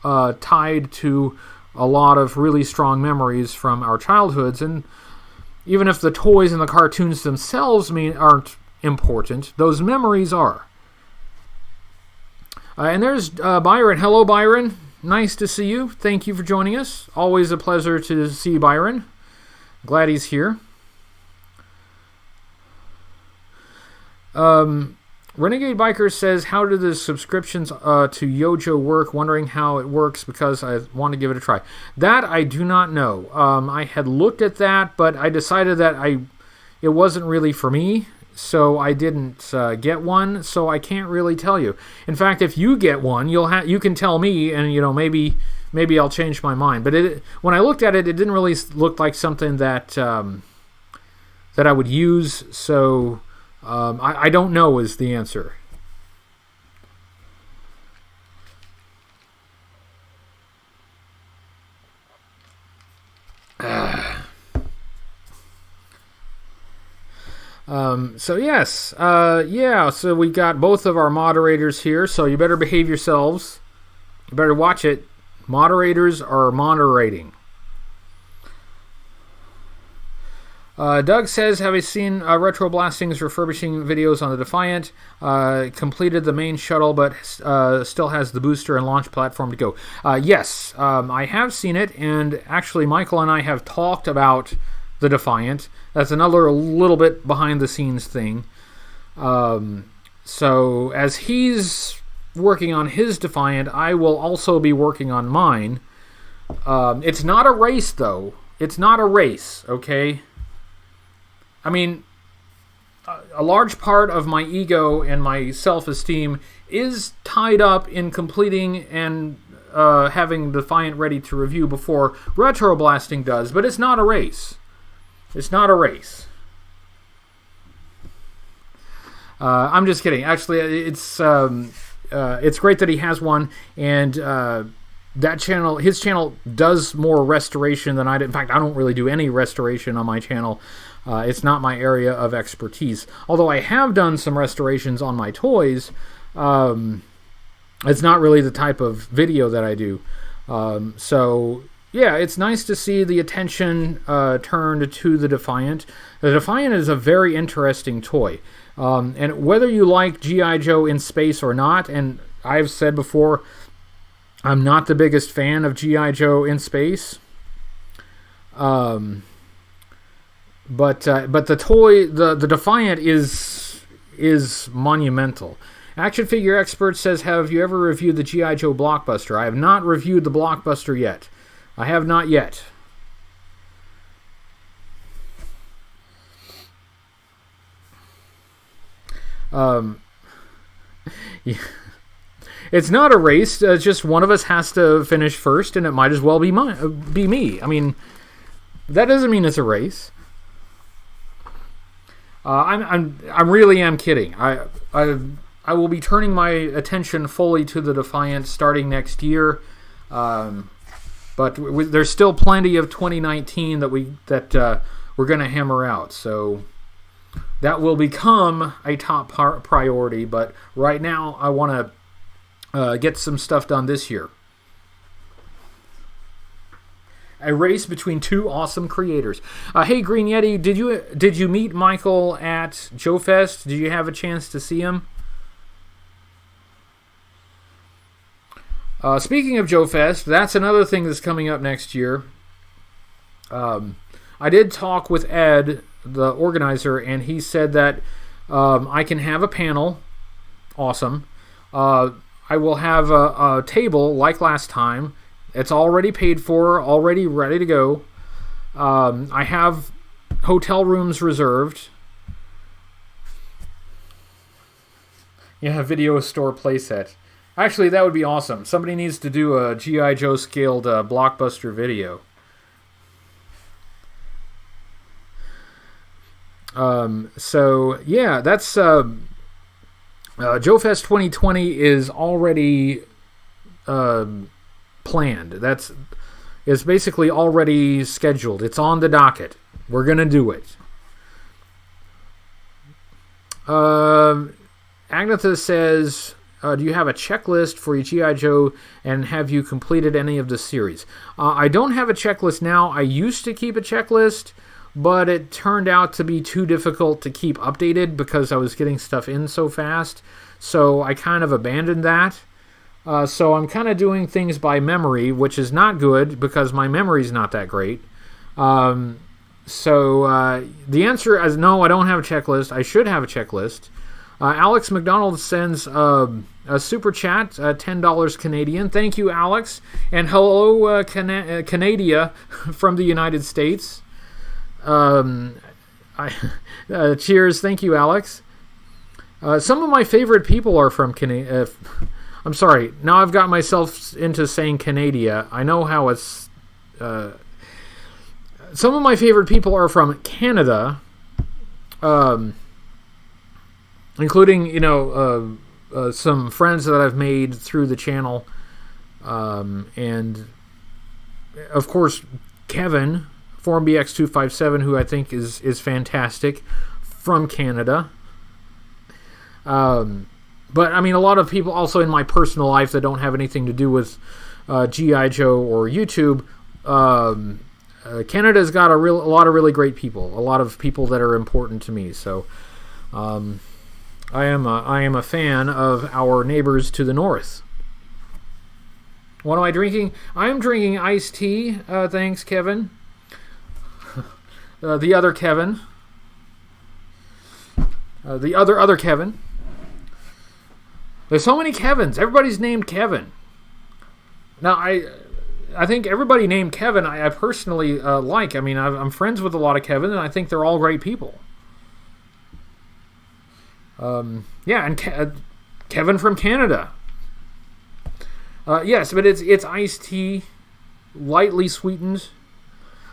tied to a lot of really strong memories from our childhoods. And even if the toys and the cartoons themselves aren't important, those memories are. And there's Byron. Hello, Byron. Nice to see you. Thank you for joining us. Always a pleasure to see Byron. Glad he's here. Renegade Biker says, how do the subscriptions to Yojo work? Wondering how it works because I want to give it a try. That I do not know. I had looked at that, but I decided that it wasn't really for me, so I didn't get one. So I can't really tell you. In fact, if you get one, you can tell me, and maybe I'll change my mind. But when I looked at it, it didn't really look like something that that I would use. So. I don't know is the answer. So yes, yeah, so we got both of our moderators here, so you better behave yourselves. You better watch it. Moderators are moderating. Doug says, have you seen Retro Blasting's refurbishing videos on the Defiant? Completed the main shuttle, but still has the booster and launch platform to go. Yes, I have seen it, and actually Michael and I have talked about the Defiant. That's another little bit behind-the-scenes thing. So as he's working on his Defiant, I will also be working on mine. It's not a race, though. It's not a race, okay? I mean, a large part of my ego and my self-esteem is tied up in completing and having Defiant ready to review before Retro Blasting does, but it's not a race. It's not a race. I'm just kidding. Actually, it's great that he has one, and that channel, his channel, does more restoration than I do. In fact, I don't really do any restoration on my channel. It's not my area of expertise. Although I have done some restorations on my toys, it's not really the type of video that I do. So, yeah, it's nice to see the attention turned to the Defiant. The Defiant is a very interesting toy. And whether you like G.I. Joe in space or not, and I've said before, I'm not the biggest fan of G.I. Joe in space. But the toy, the Defiant is monumental. Action Figure Expert says, have you ever reviewed the G.I. Joe Blockbuster? I have not reviewed the Blockbuster yet. I have not yet. Yeah. It's not a race. Just one of us has to finish first, and it might as well be me. I mean, that doesn't mean it's a race. I really am kidding. I will be turning my attention fully to the Defiant starting next year, but there's still plenty of 2019 that we're going to hammer out. So that will become a top priority. But right now, I want to get some stuff done this year. A race between two awesome creators. Hey, Green Yeti, did you meet Michael at Joe Fest? Did you have a chance to see him? Speaking of Joe Fest, that's another thing that's coming up next year. I did talk with Ed, the organizer, and he said that I can have a panel. Awesome. I will have a table like last time. It's already paid for, already ready to go. I have hotel rooms reserved. Yeah, video store playset. Actually, that would be awesome. Somebody needs to do a G.I. Joe scaled blockbuster video. So, yeah, that's... Joe Fest 2020 is already... planned. It's basically already scheduled. It's on the docket. We're gonna do it. Agnetha says, do you have a checklist for your G.I. Joe, and have you completed any of the series? I don't have a checklist now. I used to keep a checklist, but it turned out to be too difficult to keep updated because I was getting stuff in so fast. So I kind of abandoned that. So I'm kind of doing things by memory, which is not good because my memory's not that great. So the answer is no, I don't have a checklist. I should have a checklist. Alex McDonald sends a super chat, $10 Canadian. Thank you, Alex. And hello, Canada from the United States. Cheers. Thank you, Alex. Some of my favorite people are from Canada. I'm sorry. Now I've got myself into saying Canada. I know how it's... some of my favorite people are from Canada, including, some friends that I've made through the channel. And, of course, Kevin, FormBX257, who I think is fantastic, from Canada. But, I mean, a lot of people also in my personal life that don't have anything to do with G.I. Joe or YouTube. Canada's got a lot of really great people. A lot of people that are important to me. So, I am a fan of our neighbors to the north. What am I drinking? I am drinking iced tea. Thanks, Kevin. The other Kevin. The other Kevin. There's so many Kevins. Everybody's named Kevin. Now, I think everybody named Kevin I personally like. I mean, I'm friends with a lot of Kevin, and I think they're all great people. Yeah, and Kevin from Canada. Yes, but it's iced tea, lightly sweetened.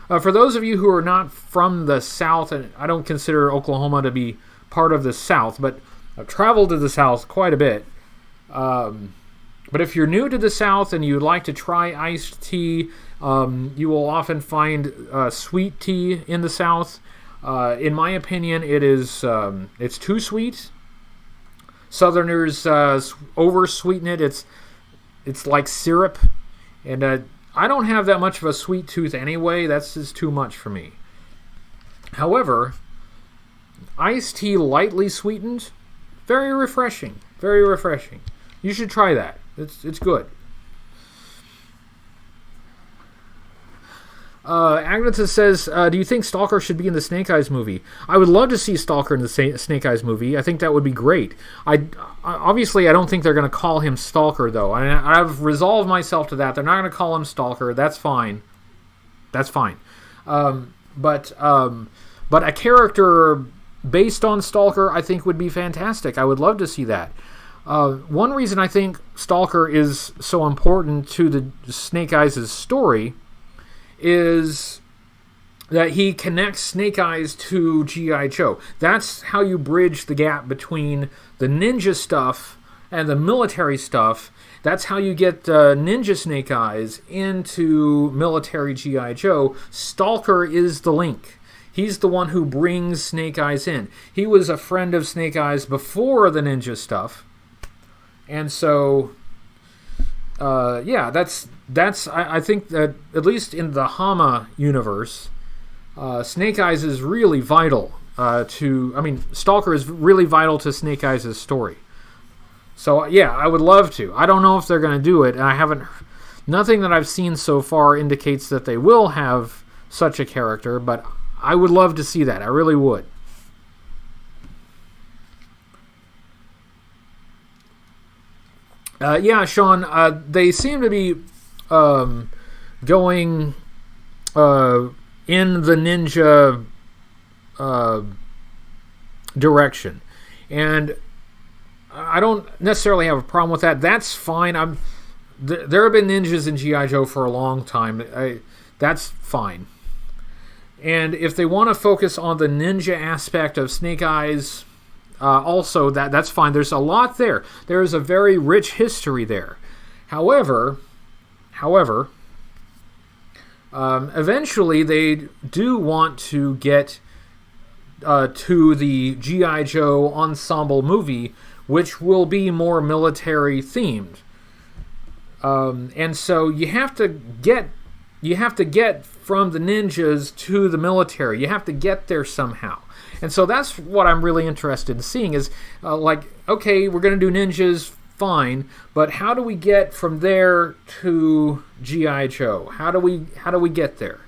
For those of you who are not from the South, and I don't consider Oklahoma to be part of the South, but I've traveled to the South quite a bit. But if you're new to the South and you'd like to try iced tea, you will often find sweet tea in the South. In my opinion, it's too sweet. Southerners over-sweeten it. It's like syrup. And I don't have that much of a sweet tooth anyway. That's just too much for me. However, iced tea lightly sweetened, very refreshing. Very refreshing. You should try that. It's good. Agneta says, do you think Stalker should be in the Snake Eyes movie? I would love to see Stalker in the Snake Eyes movie. I think that would be great. Obviously, I don't think they're going to call him Stalker, though. I've resolved myself to that. They're not going to call him Stalker. That's fine. That's fine. But a character based on Stalker, I think, would be fantastic. I would love to see that. One reason I think Stalker is so important to the Snake Eyes' story is that he connects Snake Eyes to G.I. Joe. That's how you bridge the gap between the ninja stuff and the military stuff. That's how you get Ninja Snake Eyes into military G.I. Joe. Stalker is the link. He's the one who brings Snake Eyes in. He was a friend of Snake Eyes before the ninja stuff. And so, yeah, that's. I think that at least in the Hama universe, Snake Eyes is really vital to. I mean, Stalker is really vital to Snake Eyes' story. So yeah, I would love to. I don't know if they're going to do it, and I haven't. Nothing that I've seen so far indicates that they will have such a character, but I would love to see that. I really would. Yeah, Sean, they seem to be going in the ninja direction. And I don't necessarily have a problem with that. That's fine. There have been ninjas in G.I. Joe for a long time. That's fine. And if they want to focus on the ninja aspect of Snake Eyes... also, that's fine. There's a lot there. There is a very rich history there. However, eventually they do want to get to the G.I. Joe ensemble movie, which will be more military themed. And so you have to get from the ninjas to the military. You have to get there somehow. And so that's what I'm really interested in seeing is, okay, we're going to do ninjas, fine, but how do we get from there to G.I. Joe? How do we get there?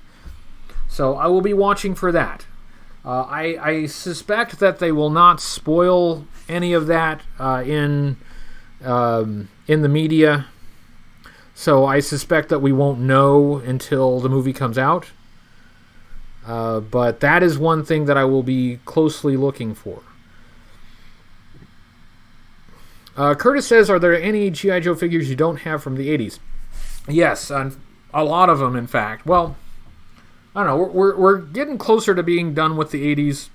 So I will be watching for that. I suspect that they will not spoil any of that in the media. So I suspect that we won't know until the movie comes out. But that is one thing that I will be closely looking for. Curtis says, are there any G.I. Joe figures you don't have from the 80s? Yes, a lot of them, in fact. Well, I don't know. We're getting closer to being done with the 80s,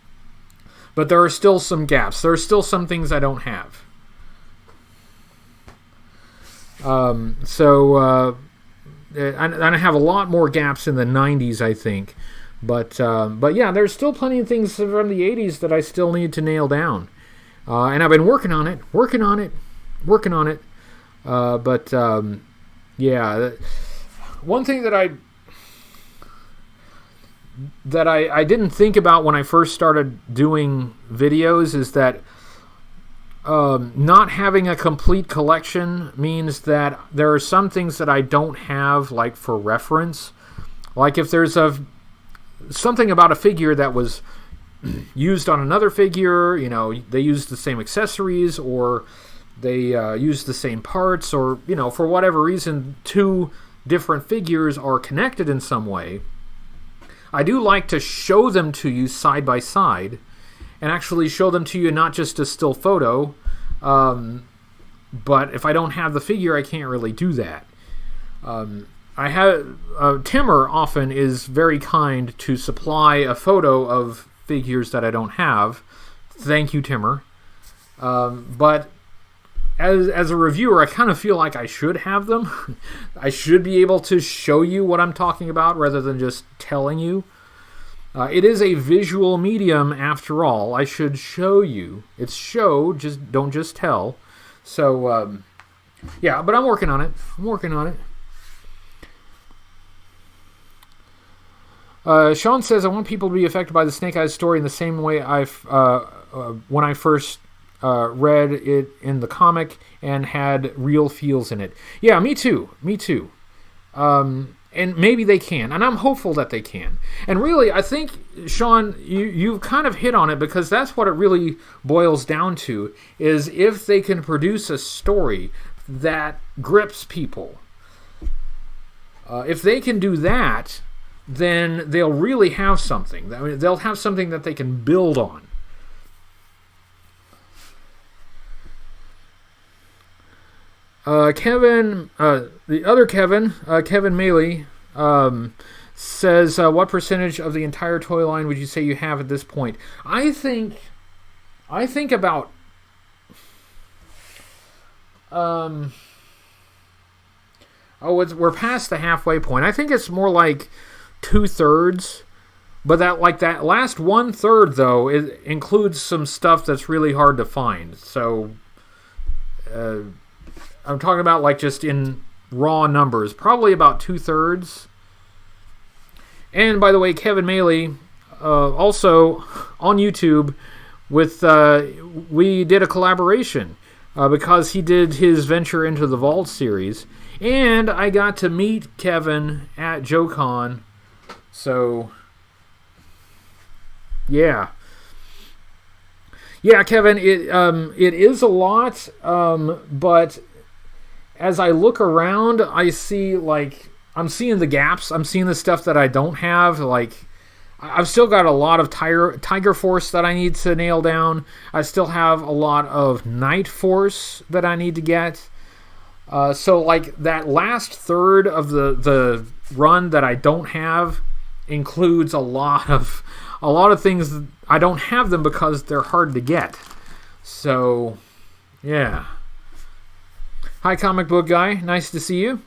but there are still some gaps. There are still some things I don't have. And I have a lot more gaps in the 90s, I think. But yeah, there's still plenty of things from the 80s that I still need to nail down. And I've been working on it. Yeah, one thing that I didn't think about when I first started doing videos is that not having a complete collection means that there are some things that I don't have, like for reference. Like if there's something about a figure that was used on another figure, they used the same accessories, or they used the same parts, or, for whatever reason, two different figures are connected in some way. I do like to show them to you side by side, and actually show them to you not just a still photo, but if I don't have the figure, I can't really do that. I have Timmer often is very kind to supply a photo of figures that I don't have. Thank you, Timmer. But as a reviewer, I kind of feel like I should have them. I should be able to show you what I'm talking about rather than just telling you. It is a visual medium after all. I should show you. It's show, don't just tell. So, yeah, but I'm working on it. Sean says, I want people to be affected by the Snake Eyes story in the same way when I first read it in the comic and had real feels in it. Yeah, me too. And maybe they can, and I'm hopeful that they can. And really, I think, Sean, you've kind of hit on it, because that's what it really boils down to, is if they can produce a story that grips people. If they can do that, then they'll really have something. I mean, they'll have something that they can build on. Kevin, the other Kevin, Kevin Maley, says, what percentage of the entire toy line would you say you have at this point? I think about we're past the halfway point. I think it's more like 2/3, but that last 1/3 though, it includes some stuff that's really hard to find. So I'm talking about like just in raw numbers, probably about 2/3. And by the way, Kevin Maley, also on YouTube, we did a collaboration because he did his venture into the Vault series, and I got to meet Kevin at JoeCon. So yeah, Kevin, it is a lot, but as I look around, I see, I'm seeing the gaps. I'm seeing the stuff that I don't have. I've still got a lot of Tiger Force that I need to nail down. I still have a lot of Night Force that I need to get. So that last third of the run that I don't have includes a lot of things. I don't have them because they're hard to get. So, yeah. Hi, Comic Book Guy. Nice to see you.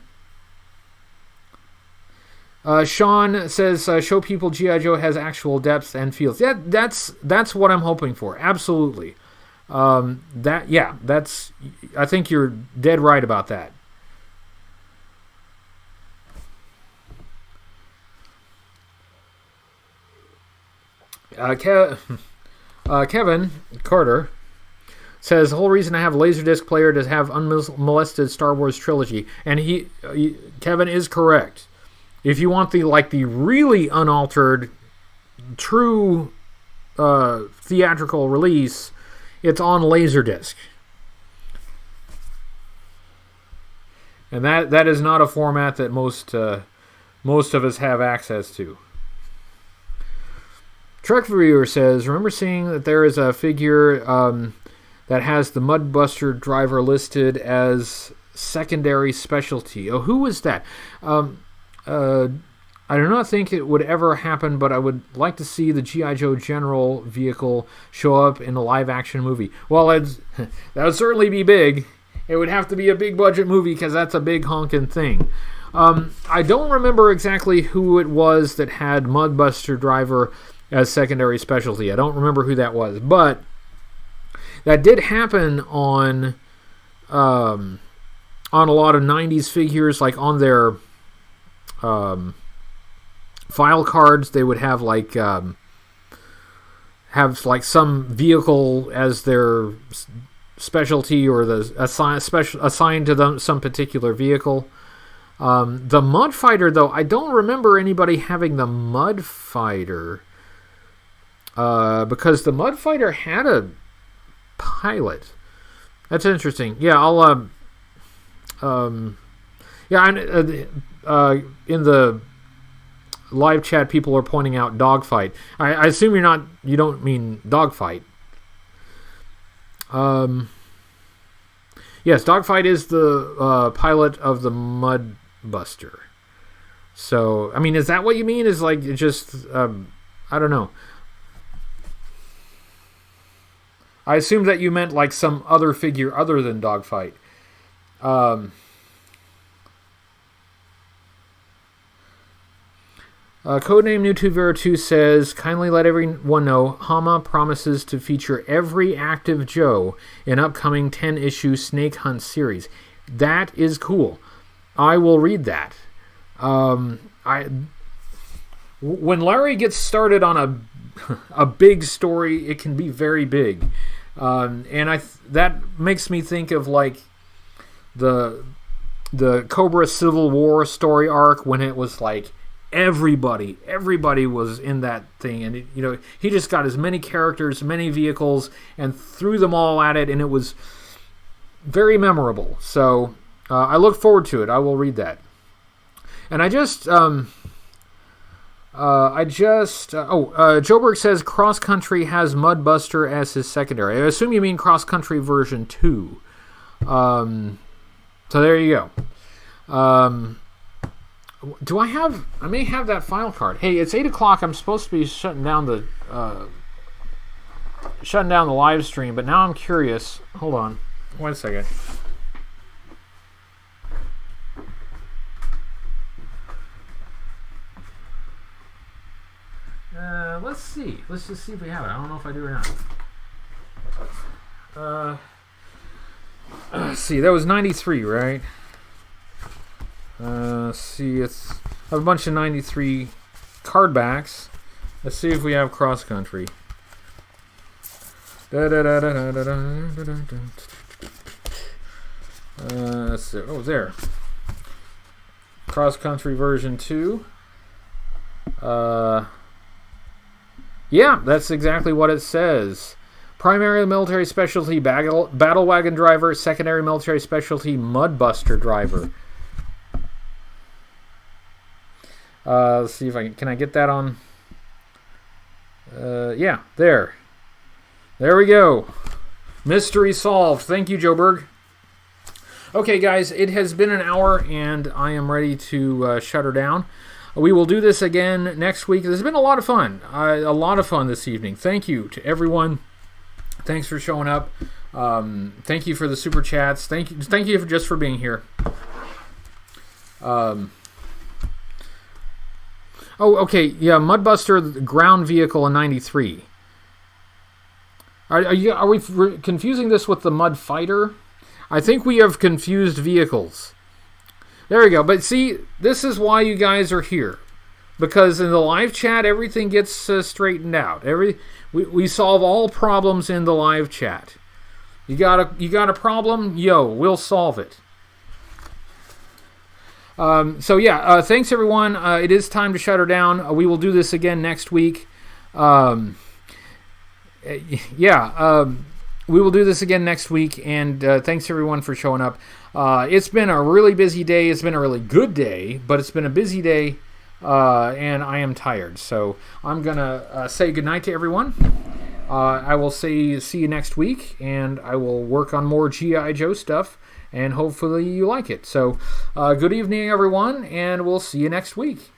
Sean says, show people G.I. Joe has actual depth and feels. Yeah, that's what I'm hoping for. Absolutely. I think you're dead right about that. Kevin Carter says, the whole reason I have a Laserdisc player to have unmolested Star Wars trilogy. And Kevin is correct. If you want the really unaltered, true theatrical release, it's on Laserdisc. And that is not a format that most of us have access to. Trek Viewer says, remember seeing that there is a figure that has the Mudbuster driver listed as secondary specialty. Oh, who was that? I do not think it would ever happen, but I would like to see the G.I. Joe General vehicle show up in a live-action movie. Well, that would certainly be big. It would have to be a big-budget movie because that's a big honking thing. I don't remember exactly who it was that had Mudbuster Driver as secondary specialty. I don't remember who that was, but that did happen on a lot of 90s figures, like on their file cards. They would have some vehicle as their specialty, or assigned to them some particular vehicle. The Mud Fighter, though, I don't remember anybody having the Mud Fighter, because the Mud Fighter had a pilot. That's interesting. Yeah, I'll in the live chat, people are pointing out Dogfight. I assume you don't mean Dogfight. Yes, Dogfight is the pilot of the Mudbuster. So, I mean, is that what you mean? Is like just I don't know. I assumed that you meant like some other figure other than Dogfight. Codename Newtwo02 says, kindly let everyone know Hama promises to feature every active Joe in upcoming 10-issue Snake Hunt series. That is cool. I will read that. When Larry gets started on a big story, it can be very big. And that makes me think of like the Cobra Civil War story arc, when it was like everybody was in that thing, and he just got as many characters, many vehicles, and threw them all at it, and it was very memorable. So I look forward to it. I will read that. And Joburg says Cross Country has Mudbuster as his secondary. I assume you mean Cross Country version 2. So there you go. I may have that file card. Hey, it's 8 o'clock. I'm supposed to be shutting down the live stream, but now I'm curious. Hold on. One second. Let's see. Let's just see if we have it. I don't know if I do or not. Let's see. That was 93, right? See, it's a bunch of 93 card backs. Let's see if we have Cross Country. Let's see. Oh, there. Cross Country version 2. Yeah, that's exactly what it says. Primary military specialty battle wagon driver, secondary military specialty Mudbuster driver. Let's see if can I get that on? Yeah, there. There we go. Mystery solved. Thank you, Joburg. Okay, guys, it has been an hour, and I am ready to shut her down. We will do this again next week. This has been a lot of fun. A lot of fun this evening. Thank you to everyone. Thanks for showing up. Thank you for the super chats. Thank you just for being here. Oh, okay. Yeah, Mudbuster, the ground vehicle in 93. Are we confusing this with the Mud Fighter? I think we have confused vehicles. There we go. But see, this is why you guys are here. Because in the live chat, everything gets straightened out. We solve all problems in the live chat. You got a problem? Yo, we'll solve it. So yeah, thanks everyone. It is time to shut her down. We will do this again next week. yeah, we will do this again next week, and thanks everyone for showing up. It's been a really busy day. It's been a really good day, but it's been a busy day, and I am tired. So I'm going to say goodnight to everyone. I will see you next week, and I will work on more G.I. Joe stuff, and hopefully you like it. So good evening, everyone, and we'll see you next week.